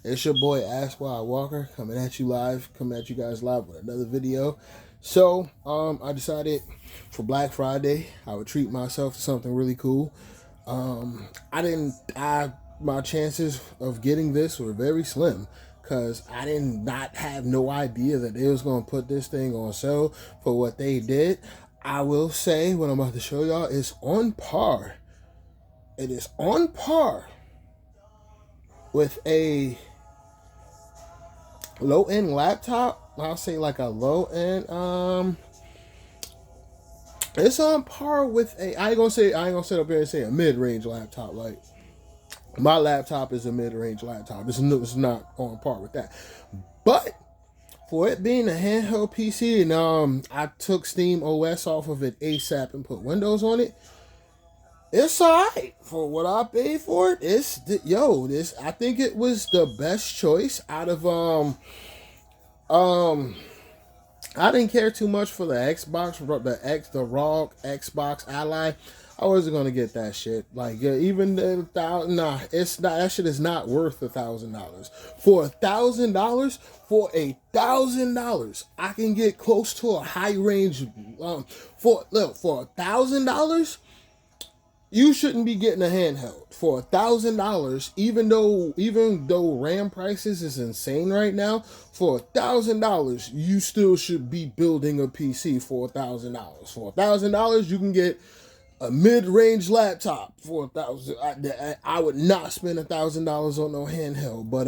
It's your boy Ask Wild Walker coming at you live, coming at you guys live with another video. So, I decided for Black Friday I would treat myself to something really cool. My chances of getting this were very slim because I did not have no idea that they was gonna put this thing on sale for what they did. I will say what I'm about to show y'all is on par. It is on par with a low-end laptop. I'll say like a low-end, it's on par with I ain't gonna sit up here and say a mid-range laptop. Like, my laptop is a mid-range laptop. It's not on par with that. But for it being a handheld PC, and I took Steam OS off of it ASAP and put Windows on it, it's alright for what I paid for it. I think it was the best choice out of I didn't care too much for the Xbox, the ROG Xbox Ally. I wasn't gonna get that shit. Like, even the it's not. That shit is not worth $1,000. For $1,000, I can get close to a high range. For $1,000. You shouldn't be getting a handheld for $1,000, even though RAM prices is insane right now. For $1,000, you still should be building a PC for $1,000. For $1,000, you can get a mid-range laptop for $1,000. I would not spend $1,000 on no handheld, but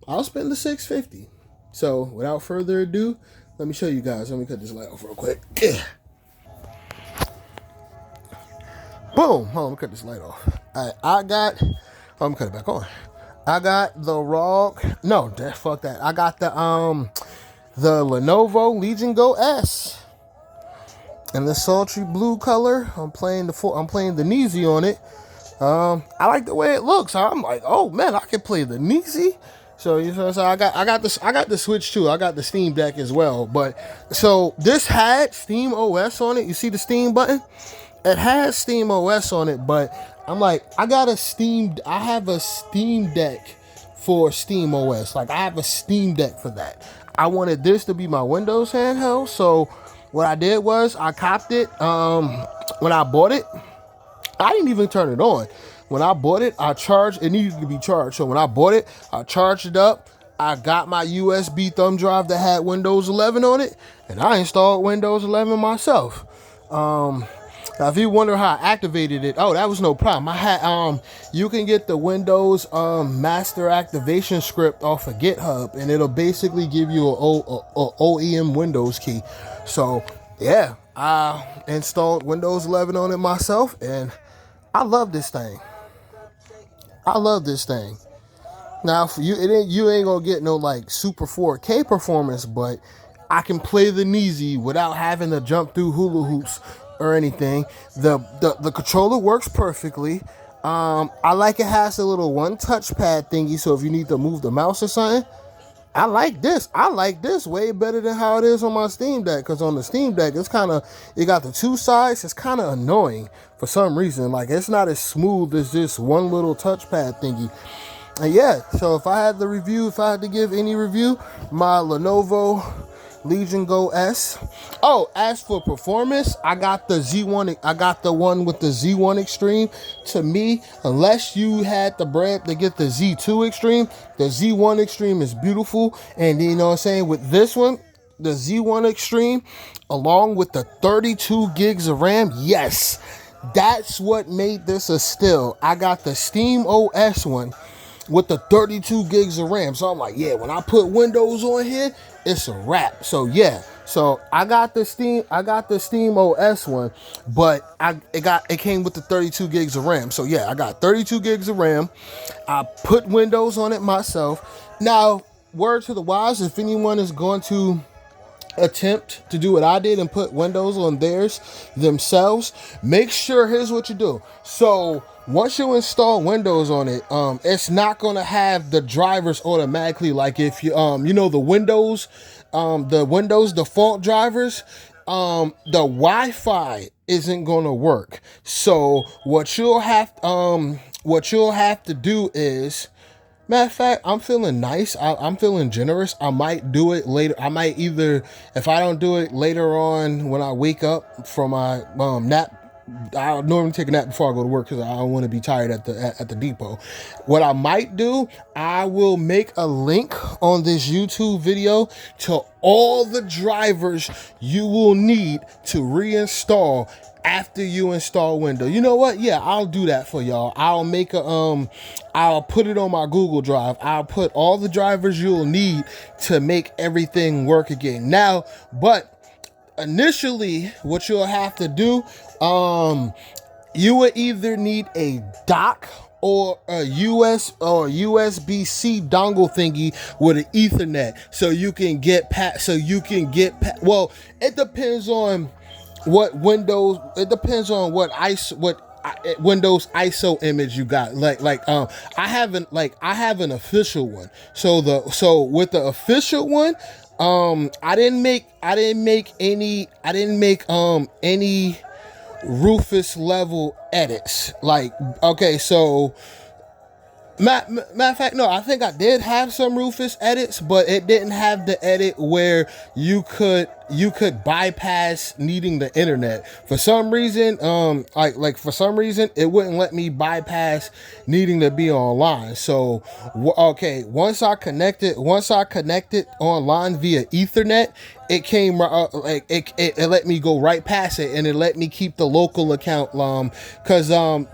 I'll spend the $650. So without further ado, let me show you guys. Let me cut this light off real quick. Boom. Hold on, let me cut this light off. I'm gonna cut it back on. I got the ROG. No, fuck that. I got the Lenovo Legion Go S. In the sultry blue color. I'm playing the Neezy on it. I like the way it looks. I'm like, oh man, I can play the Neezy. So you know, I got the Switch too. I got the Steam Deck as well. But so this had Steam OS on it. You see the Steam button? It has Steam OS on it, but I'm like, I have a Steam Deck for Steam OS. Like, I have a Steam Deck for that. I wanted this to be my Windows handheld, so what I did was I copped it. When I bought it, I didn't even turn it on. When I bought it, it needed to be charged. So when I bought it, I charged it up. I got my USB thumb drive that had Windows 11 on it, and I installed Windows 11 myself. Now, if you wonder how I activated it, that was no problem. I had you can get the Windows master activation script off of GitHub, and it'll basically give you a OEM Windows key. So yeah, I installed Windows 11 on it myself, and I love this thing. Now, for you, you ain't gonna get no like super 4K performance, but I can play the Neezy without having to jump through hula hoops or anything. The controller works perfectly. I like it has a little one touchpad thingy, so if you need to move the mouse or something, I like this way better than how it is on my Steam Deck. Because on the Steam Deck, it got the two sides. It's kind of annoying for some reason. Like, it's not as smooth as this one little touchpad thingy. And yeah, so if I had to give any review, my Lenovo Legion Go S. Oh, as for performance, I got the one with the Z1 Extreme. To me, unless you had the bread to get the Z2 Extreme, the Z1 Extreme is beautiful. And you know what I'm saying, with this one, the Z1 Extreme, along with the 32 gigs of RAM, yes, that's what made this a steal. I got the Steam OS one with the 32 gigs of RAM. So I'm like, yeah, when I put Windows on here, it's a wrap. So yeah, so I got the Steam OS one, but it came with the 32 gigs of RAM. So yeah, I got 32 gigs of RAM. I put Windows on it myself. Now, word to the wise, if anyone is going to attempt to do what I did and put Windows on theirs themselves, make sure, here's what you do. So once you install Windows on it, it's not gonna have the drivers automatically. Like, if you the Windows default drivers, the Wi-Fi isn't gonna work. So what you'll have to do is Matter of fact, I'm feeling nice. I'm feeling generous. I might do it later. I might either, if I don't do it later on when I wake up from my nap. I normally take a nap before I go to work because I don't want to be tired at the depot. What I might do, I will make a link on this YouTube video to all the drivers you will need to reinstall after you install Windows. You know what? Yeah, I'll do that for y'all. I'll put it on my Google Drive. I'll put all the drivers you'll need to make everything work again. Now, but initially, what you'll have to do, you will either need a dock or a USB-C dongle thingy with an Ethernet, so you can get well, it depends on what Windows. It depends on what Windows ISO image you got. I haven't I have an official one. So with the official one, I didn't make any Rufus level edits. Like, okay, so matter of fact, no, I think I did have some Rufus edits, but it didn't have the edit where you could bypass needing the internet. For some reason, for some reason, it wouldn't let me bypass needing to be online. So, okay, once I connected online via Ethernet, it came it let me go right past it, and it let me keep the local account because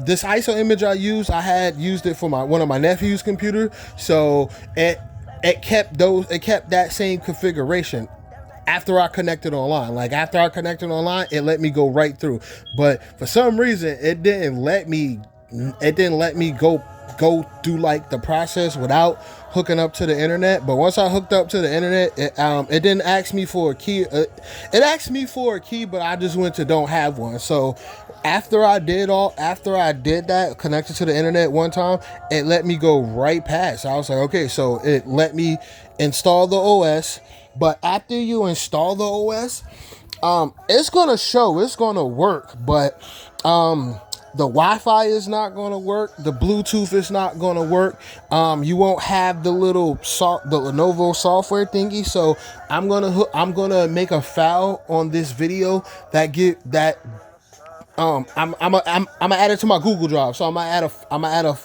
this ISO image I had used it for one of my nephew's computer, so it kept that same configuration after I connected online. Like, after I connected online, it let me go right through. But for some reason, it didn't let me go through like the process without hooking up to the internet. But once I hooked up to the internet, it didn't ask me for a key. It asked me for a key, but I just went to don't have one. So after I did that, connected to the internet one time, it let me go right past. I was like, okay, so it let me install the OS. But after you install the OS, it's gonna work, but the Wi-Fi is not gonna work. The Bluetooth is not gonna work. You won't have the Lenovo software thingy. So I'm gonna make a file on this video I'm gonna add it to my Google Drive. So I'm gonna add a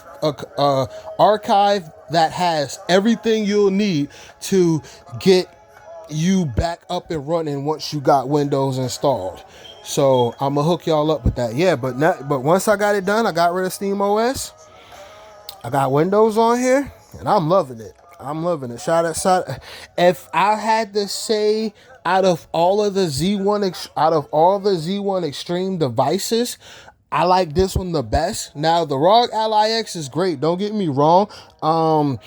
archive that has everything you'll need to get you back up and running once you got Windows installed. So I'm gonna hook y'all up with that. Yeah, but once I got it done, I got rid of Steam OS. I got Windows on here, and I'm loving it. Shout out. If I had to say, out of all the Z1 Extreme devices, I like this one the best. Now, the ROG Ally X is great. Don't get me wrong. A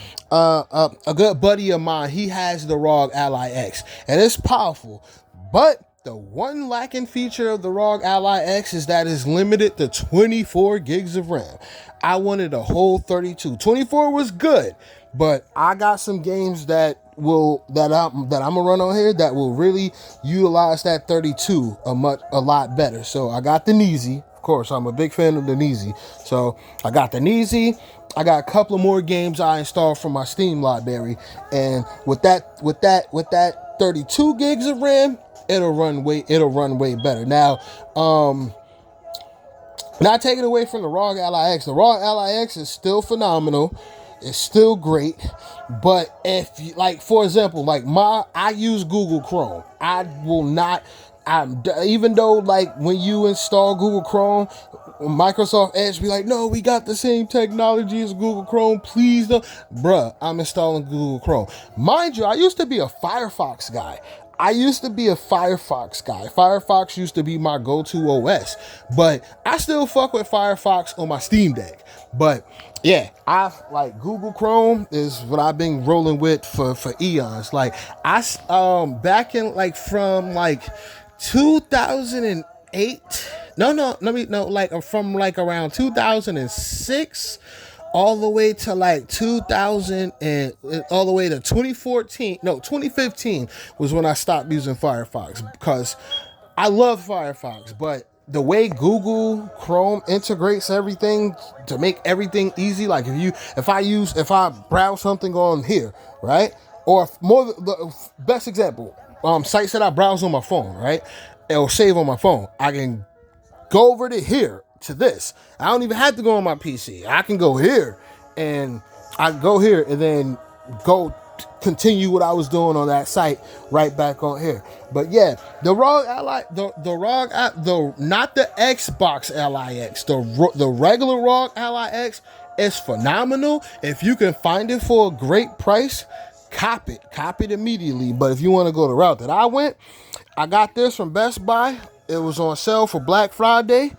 good buddy of mine, he has the ROG Ally X, and it's powerful. But the one lacking feature of the ROG Ally X is that it's limited to 24 gigs of RAM. I wanted a whole 32. 24 was good, but I got some games that I'm gonna run on here that will really utilize that 32 a lot better. So I got the Neezy. Of course, I'm a big fan of the Neezy. So I got the Neezy. I got a couple of more games I installed from my Steam library, and with that 32 gigs of RAM, it'll run way better. Now, not taking away from the ROG Ally X. The ROG Ally X is still phenomenal. It's still great. But if you, like, for example, like I use Google Chrome. I will not, even though, like, when you install Google Chrome, Microsoft Edge be like, no, we got the same technology as Google Chrome, please don't. Bruh, I'm installing Google Chrome. Mind you, I used to be a Firefox guy. Firefox used to be my go-to OS, but I still fuck with Firefox on my Steam Deck. But yeah, I like Google Chrome is what I've been rolling with for eons. Like, back in from 2008. From around 2006 all the way to 2000 and all the way to 2015 was when I stopped using Firefox, because I love Firefox, but the way Google Chrome integrates everything to make everything easy. Like if I browse something on here, right? Or the best example, sites that I browse on my phone, right? It'll save on my phone. I can go over to here to this. I don't even have to go on my PC. I can go here and I go here and then go continue what I was doing on that site right back on here. But yeah, the ROG Ally, the not the Xbox Ally X, the regular ROG Ally X is phenomenal. If you can find it for a great price, cop it immediately. But if you want to go the route that I went, I got this from Best Buy. It was on sale for Black Friday,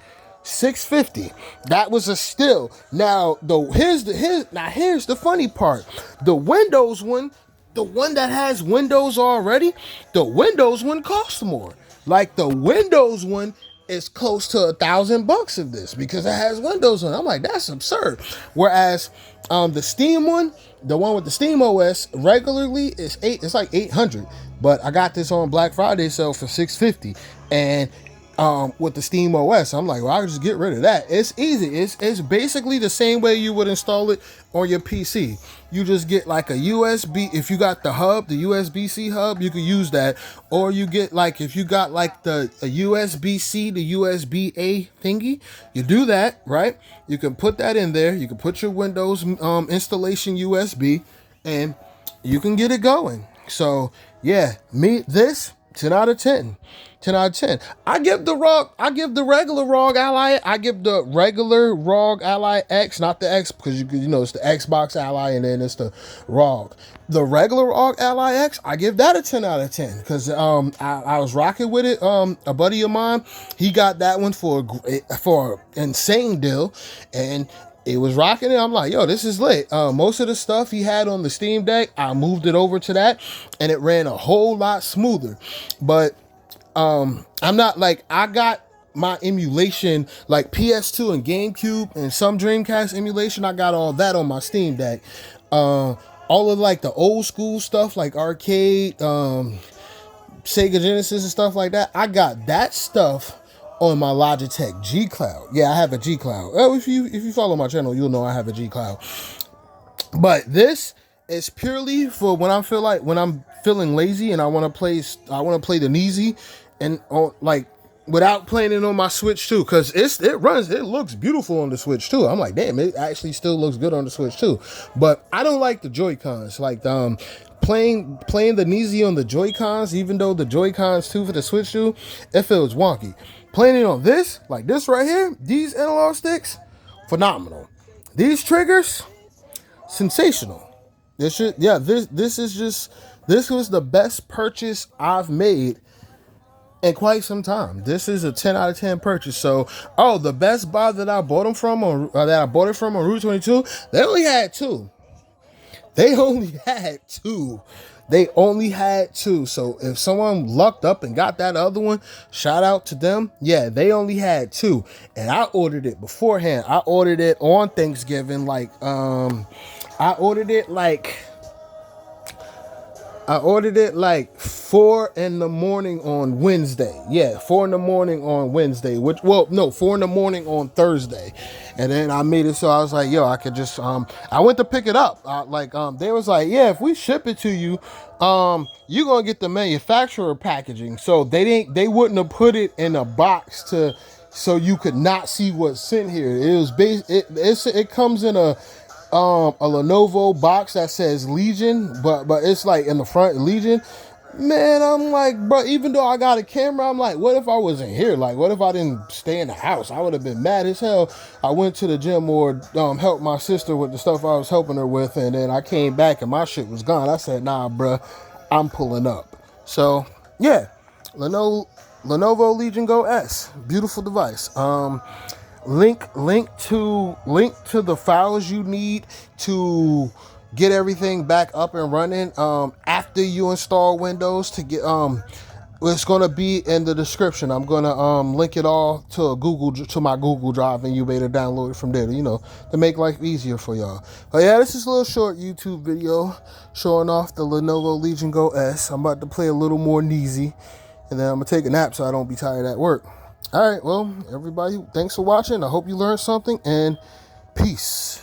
$650. That was a steal. Now, here's the funny part. The Windows one, the one that has Windows already, the Windows one costs more. Like the Windows one is close to $1,000 of this because it has Windows on. I'm like, that's absurd. Whereas the Steam one, the one with the Steam OS, regularly it's like $800. But I got this on Black Friday sale for $650. And with the Steam OS, I'm like, well, I can just get rid of that. It's easy. It's basically the same way you would install it on your PC. You just get like a USB. If you got the hub, the USB-C hub, you could use that. Or you get like, if you got like a USB-C, the USB-A thingy, you do that, right? You can put that in there. You can put your Windows installation USB and you can get it going. So yeah, 10 out of 10. 10 out of 10. I give the regular ROG Ally, I give the regular ROG Ally X, not the X, because you know it's the Xbox Ally and then it's the ROG. The regular ROG Ally X, I give that a 10 out of 10 because I was rocking with it. A buddy of mine, he got that one for an insane deal, and it was rocking it. I'm like, yo, this is lit. Most of the stuff he had on the Steam Deck, I moved it over to that, and it ran a whole lot smoother. But I'm not like, I got my emulation like PS2 and GameCube and some Dreamcast emulation. I got all that on my Steam Deck. All of like the old school stuff like arcade, Sega Genesis and stuff like that. I got that stuff on my Logitech G Cloud. Yeah, I have a G Cloud. Oh, if you follow my channel, you'll know I have a G Cloud. But this is purely for when I'm feeling lazy and I want to play the Neezy and like without playing it on my Switch too, because it looks beautiful on the Switch too. I'm like, damn, it actually still looks good on the Switch too. But I don't like the Joy-Cons. Like playing the Neezy on the Joy-Cons, even though the Joy-Cons too for the Switch too, it feels wonky. Playing it on this, like this right here, these analog sticks, phenomenal. These triggers, sensational. This was the best purchase I've made in quite some time. This is a 10 out of 10 purchase. So, the Best Buy that I bought them from, on Route 22, they only had two. They only had two. So if someone lucked up and got that other one, shout out to them. Yeah, they only had two. And I ordered it beforehand. I ordered it on Thanksgiving. I ordered it like 4 in the morning on Wednesday. Yeah, 4 in the morning on Wednesday. 4 in the morning on Thursday. And then I made it so I was like, yo, I could just, I went to pick it up. They was like, yeah, if we ship it to you, you're going to get the manufacturer packaging. So they wouldn't have put it in a box so you could not see what's in here. It was it comes in a Lenovo box that says Legion, but it's like in the front Legion. Man, I'm like, bro, even though I got a camera, I'm like, what if I wasn't here? Like, what if I didn't stay in the house? I would have been mad as hell. I went to the gym or helped my sister with the stuff I was helping her with, and then I came back and my shit was gone. I said, nah, bro, I'm pulling up. So, yeah, Lenovo Legion Go S, beautiful device. Link to the files you need to get everything back up and running after you install Windows. To get it's gonna be in the description. I'm gonna link it all to my Google Drive, and you better download it from there to make life easier for y'all. But yeah, this is a little short YouTube video showing off the Lenovo Legion Go S. I'm about to play a little more Neezy, and then I'm gonna take a nap so I don't be tired at work. All right, well, everybody, thanks for watching. I hope you learned something, and peace.